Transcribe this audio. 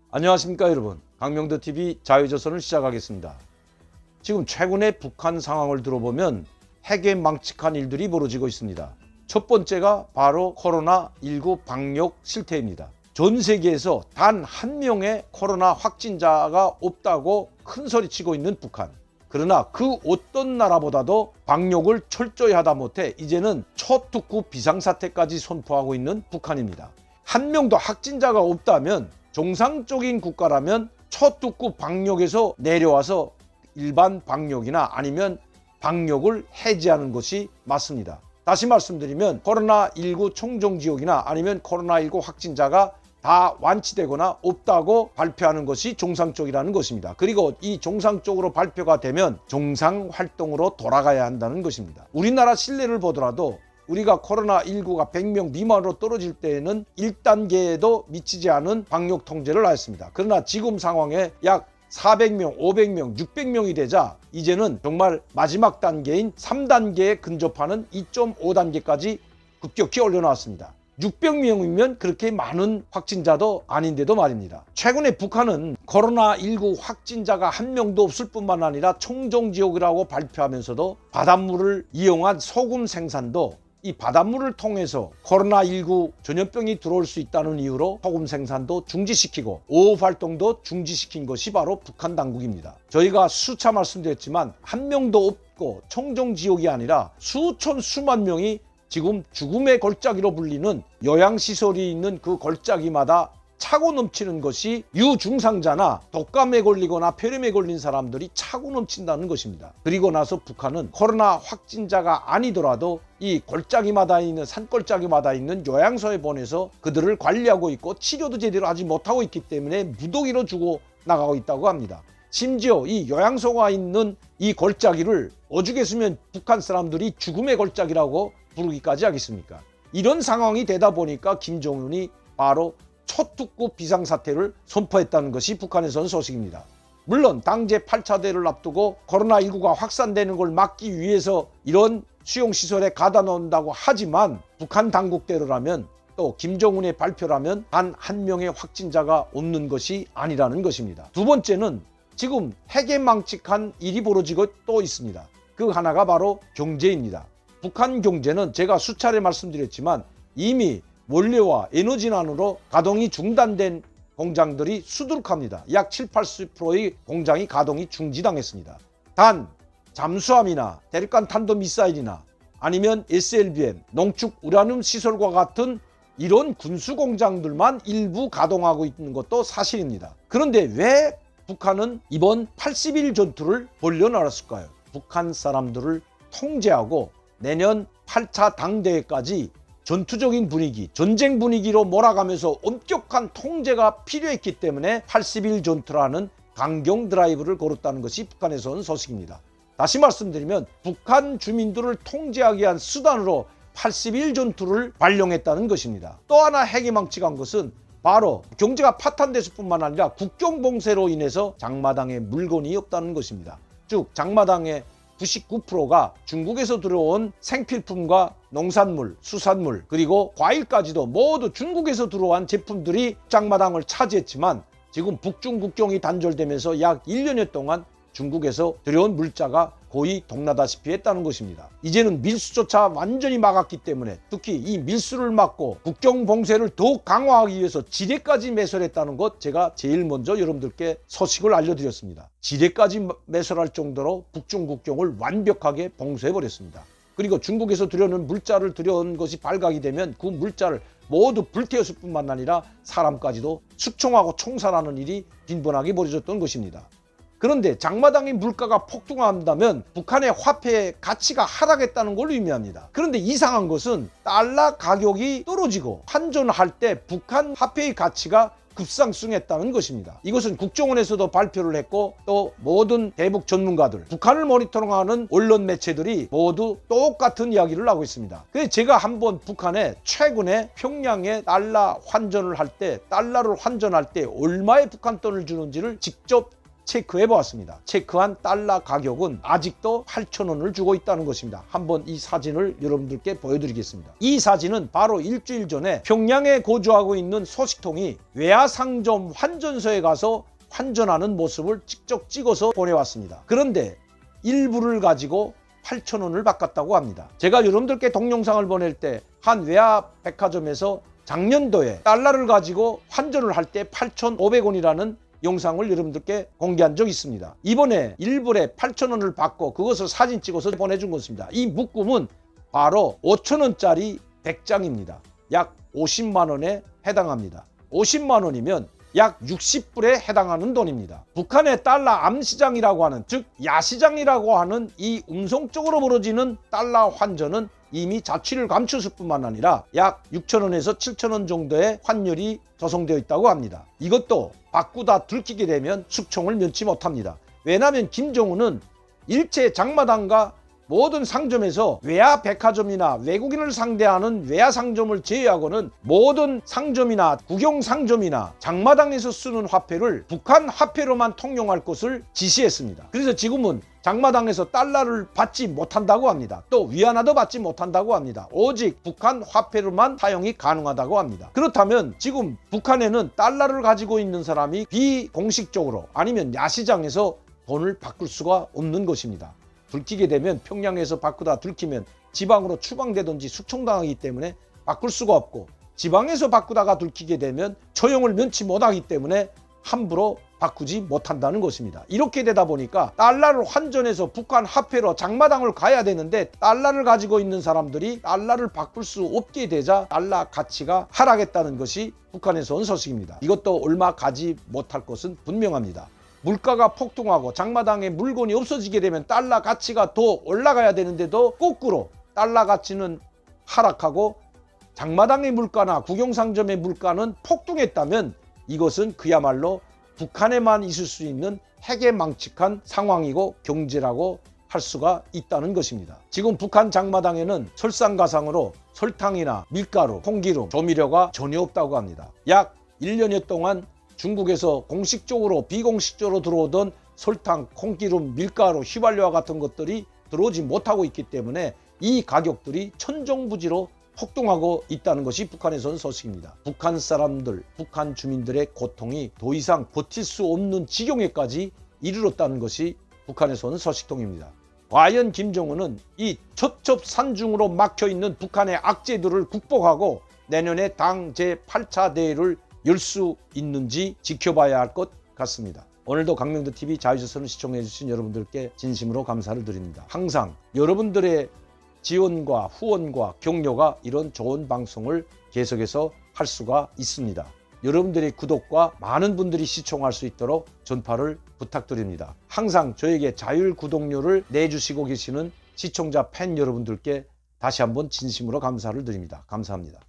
안녕하십니까 여러분, 강명도TV 자유조선을 시작하겠습니다. 지금 최근의 북한 상황을 들어보면 핵에 망측한 일들이 벌어지고 있습니다. 첫 번째가 바로 코로나19 방역 실태입니다. 전 세계에서 단 한 명의 코로나 확진자가 없다고 큰 소리치고 있는 북한. 그러나 그 어떤 나라보다도 방역을 철저히 하다 못해 이제는 초특급 비상사태까지 선포하고 있는 북한입니다. 한 명도 확진자가 없다면 정상적인 국가라면 초특급 방역에서 내려와서 일반 방역이나 아니면 방역을 해제하는 것이 맞습니다. 다시 말씀드리면 코로나19 청정지역이나 아니면 코로나19 확진자가 다 완치되거나 없다고 발표하는 것이 정상적이라는 것입니다. 그리고 이 정상적으로 발표가 되면 정상활동으로 돌아가야 한다는 것입니다. 우리나라 실내를 보더라도 우리가 코로나19가 100명 미만으로 떨어질 때에는 1단계에도 미치지 않은 방역 통제를 하였습니다. 그러나 지금 상황에 약 400명, 500명, 600명이 되자 이제는 정말 마지막 단계인 3단계에 근접하는 2.5단계까지 급격히 올려놨습니다. 600명이면 그렇게 많은 확진자도 아닌데도 말입니다. 최근에 북한은 코로나19 확진자가 한 명도 없을 뿐만 아니라 청정지역이라고 발표하면서도 바닷물을 이용한 소금 생산도 이 바닷물을 통해서 코로나19 전염병이 들어올 수 있다는 이유로 소금 생산도 중지시키고 어업 활동도 중지시킨 것이 바로 북한 당국입니다. 저희가 수차 말씀드렸지만 한 명도 없고 청정지역이 아니라 수천 수만 명이 지금 죽음의 골짜기로 불리는 요양시설이 있는 그 골짜기마다 차고 넘치는 것이 유증상자나 독감에 걸리거나 폐렴에 걸린 사람들이 차고 넘친다는 것입니다. 그리고 나서 북한은 코로나 확진자가 아니더라도 이 골짜기마다 있는 산골짜기마다 있는 요양소에 보내서 그들을 관리하고 있고 치료도 제대로 하지 못하고 있기 때문에 무더기로 죽어 나가고 있다고 합니다. 심지어 이 요양소가 있는 이 골짜기를 오죽했으면 북한 사람들이 죽음의 골짜기라고 부르기까지 하겠습니까? 이런 상황이 되다 보니까 김정은이 바로 초특급 비상사태를 선포했다는 것이 북한에서는 소식입니다. 물론 당제 8차 대회를 앞두고 코로나19가 확산되는 걸 막기 위해서 이런 수용시설에 가다 놓는다고 하지만 북한 당국대로라면 또 김정은의 발표라면 단 한 명의 확진자가 없는 것이 아니라는 것입니다. 두 번째는 지금 핵에 망측한 일이 벌어지고 또 있습니다. 그 하나가 바로 경제입니다. 북한 경제는 제가 수차례 말씀드렸지만 이미 원료와 에너지난으로 가동이 중단된 공장들이 수두룩합니다. 약 70~80%의 공장이 가동이 중지당했습니다. 단 잠수함이나 대륙간 탄도미사일이나 아니면 SLBM, 농축 우라늄 시설과 같은 이런 군수공장들만 일부 가동하고 있는 것도 사실입니다. 그런데 왜 북한은 이번 80일 전투를 벌려놨을까요? 북한 사람들을 통제하고 내년 8차 당대회까지 전투적인 분위기, 전쟁 분위기로 몰아가면서 엄격한 통제가 필요했기 때문에 80일 전투라는 강경 드라이브를 걸었다는 것이 북한에서 온 소식입니다. 다시 말씀드리면 북한 주민들을 통제하기 위한 수단으로 80일 전투를 발령했다는 것입니다. 또 하나 핵이 망측한 것은 바로 경제가 파탄됐을 뿐만 아니라 국경 봉쇄로 인해서 장마당에 물건이 없다는 것입니다. 즉 장마당에 99%가 중국에서 들어온 생필품과 농산물, 수산물 그리고 과일까지도 모두 중국에서 들어온 제품들이 장마당을 차지했지만 지금 북중 국경이 단절되면서 약 1년여 동안 중국에서 들여온 물자가 거의 동나다시피 했다는 것입니다. 이제는 밀수조차 완전히 막았기 때문에 특히 이 밀수를 막고 국경 봉쇄를 더욱 강화하기 위해서 지뢰까지 매설했다는 것 제가 제일 먼저 여러분들께 소식을 알려드렸습니다. 지뢰까지 매설할 정도로 북중 국경을 완벽하게 봉쇄해버렸습니다. 그리고 중국에서 들여오는 물자를 들여온 것이 발각이 되면 그 물자를 모두 불태웠을 뿐만 아니라 사람까지도 숙청하고 총살하는 일이 빈번하게 벌어졌던 것입니다. 그런데 장마당의 물가가 폭등한다면 북한의 화폐의 가치가 하락했다는 걸 의미합니다. 그런데 이상한 것은 달러 가격이 떨어지고 환전할 때 북한 화폐의 가치가 급상승했다는 것입니다. 이것은 국정원에서도 발표를 했고 또 모든 대북 전문가들, 북한을 모니터링하는 언론 매체들이 모두 똑같은 이야기를 하고 있습니다. 그래서 제가 한번 북한에 최근에 평양에 달러를 환전할 때 얼마의 북한 돈을 주는지를 직접 체크해 보았습니다. 체크한 달러 가격은 아직도 8,000원을 주고 있다는 것입니다. 한번 이 사진을 여러분들께 보여드리겠습니다. 이 사진은 바로 일주일 전에 평양에 거주하고 있는 소식통이 외화상점 환전소에 가서 환전하는 모습을 직접 찍어서 보내왔습니다. 그런데 일부를 가지고 8,000원을 바꿨다고 합니다. 제가 여러분들께 동영상을 보낼 때 한 외화 백화점에서 작년도에 달러를 가지고 환전을 할 때 8,500원이라는 영상을 여러분들께 공개한 적이 있습니다. 이번에 일불에 8,000원을 받고 그것을 사진 찍어서 보내준 것입니다. 이 묶음은 바로 5,000원짜리 100장입니다. 약 50만 원에 해당합니다. 50만 원이면 약 60불에 해당하는 돈입니다. 북한의 달러 암시장이라고 하는, 즉 야시장이라고 하는 이 음성적으로 벌어지는 달러 환전은 이미 자취를 감췄을 뿐만 아니라 약 6,000원에서 7,000원 정도의 환율이 조성되어 있다고 합니다. 이것도 바꾸다 들키게 되면 숙청을 면치 못합니다. 왜냐하면 김정은은 일체 장마당과 모든 상점에서 외화 백화점이나 외국인을 상대하는 외화 상점을 제외하고는 모든 상점이나 국영 상점이나 장마당에서 쓰는 화폐를 북한 화폐로만 통용할 것을 지시했습니다. 그래서 지금은 장마당에서 달러를 받지 못한다고 합니다. 또 위안화도 받지 못한다고 합니다. 오직 북한 화폐로만 사용이 가능하다고 합니다. 그렇다면 지금 북한에는 달러를 가지고 있는 사람이 비공식적으로 아니면 야시장에서 돈을 바꿀 수가 없는 것입니다. 들키게 되면 평양에서 바꾸다 들키면 지방으로 추방되든지 숙청당하기 때문에 바꿀 수가 없고, 지방에서 바꾸다가 들키게 되면 처형을 면치 못하기 때문에 함부로 바꾸지 못한다는 것입니다. 이렇게 되다 보니까 달러를 환전해서 북한 화폐로 장마당을 가야 되는데 달러를 가지고 있는 사람들이 달러를 바꿀 수 없게 되자 달러 가치가 하락했다는 것이 북한에서 온 소식입니다. 이것도 얼마 가지 못할 것은 분명합니다. 물가가 폭등하고 장마당에 물건이 없어지게 되면 달러 가치가 더 올라가야 되는데도 거꾸로 달러 가치는 하락하고 장마당의 물가나 국영상점의 물가는 폭등했다면 이것은 그야말로 북한에만 있을 수 있는 핵에 망측한 상황이고 경제라고 할 수가 있다는 것입니다. 지금 북한 장마당에는 설상가상으로 설탕이나 밀가루, 콩기름, 조미료가 전혀 없다고 합니다. 약 1년여 동안 중국에서 공식적으로 비공식적으로 들어오던 설탕, 콩기름, 밀가루, 휘발유와 같은 것들이 들어오지 못하고 있기 때문에 이 가격들이 천정부지로 폭등하고 있다는 것이 북한에서 온 소식입니다. 북한 사람들, 북한 주민들의 고통이 더 이상 버틸 수 없는 지경에까지 이르렀다는 것이 북한에서 온 소식통입니다. 과연 김정은은 이 첩첩산중으로 막혀있는 북한의 악재들을 극복하고 내년에 당 제8차 대회를 열 수 있는지 지켜봐야 할 것 같습니다. 오늘도 강명도TV 자유조선을 시청해주신 여러분들께 진심으로 감사를 드립니다. 항상 여러분들의 지원과 후원과 격려가 이런 좋은 방송을 계속해서 할 수가 있습니다. 여러분들의 구독과 많은 분들이 시청할 수 있도록 전파를 부탁드립니다. 항상 저에게 자율 구독료를 내주시고 계시는 시청자 팬 여러분들께 다시 한번 진심으로 감사를 드립니다. 감사합니다.